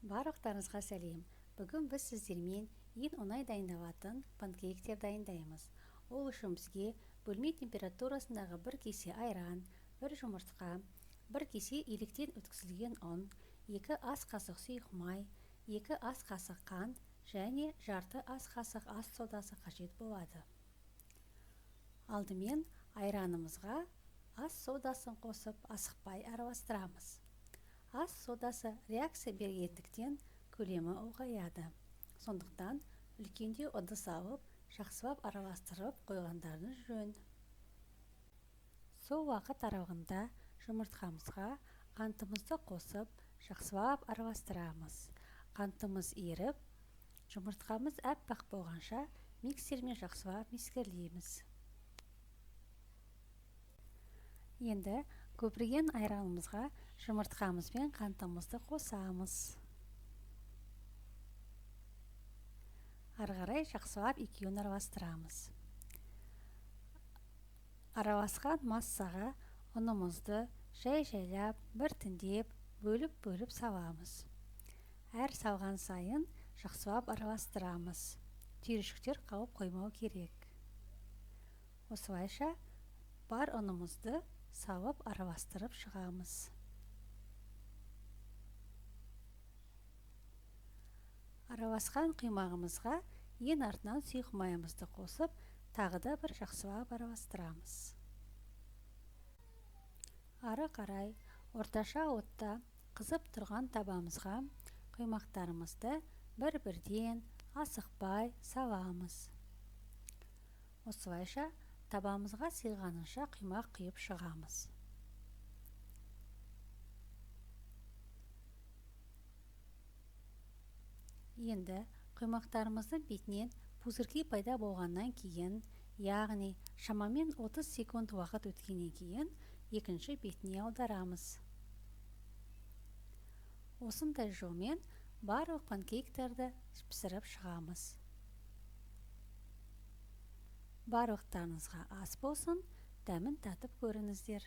Барлықтарыңызға сәлем. Бүгін біз сіздермен ең оңай дайындалатын панкейктер дайындаймыз. Ол үшін бізге бөлме температурасындағы 1 кесе айран, 1 жұмыртқа, 1 кесе електен өткізілген ұн, 2 ас қасық сұйық май, 2 ас қасық қант және жарты ас қасық ас содасы қажет болады. Алдымен айранымызға ас содасын қосып асықпай араластырамыз. Ас содасы реакция бергендіктен көлемі ұлғаяды. Сондықтан үлкенде ыдыс алып, жақсылап араластырып қойғандарыңыз жөн. Сол уақыт аралығында жұмыртқамызға қантымызды қосып, жақсылап араластырамыз. Қантымыз еріп, жұмыртқамыз әппақ болғанша миксермен жақсылап мискерлейміз. Енді көпірген айранымызға жұмыртқамыз бен қантымызды қосамыз. Ары қарай жақсылап екеуін араластырамыз. Араласқан массаға ұнымызды жай-жайлап, біртіндеп, бөліп саламыз. Әр салған сайын жақсылап араластырамыз. Түйіршіктер қалып қоймау керек. Осылайша бар ұнымызды салып араластырып шығамыз. Араласқан құймағымызға ең артынан сұйық майымызды қосып, тағы да бір жақсылап араластырамыз. Ары қарай орташа отта қызып тұрған табамызға құймақтарымызды бір-бірден асықпай саламыз. Осылайша табамызға сыйғанынша құймақ құйып шығамыз. Енді құймақтарымыздың бетінен пузырьки пайда болғаннан кейін, яғни шамамен 30 секунд уақыт өткеннен кейін, екінші бетіне аударамыз. Осындай жолмен барлық панкейктерді пісіріп шығамыз. Барлықтарыңызға ас болсын, дәмін татып көріңіздер.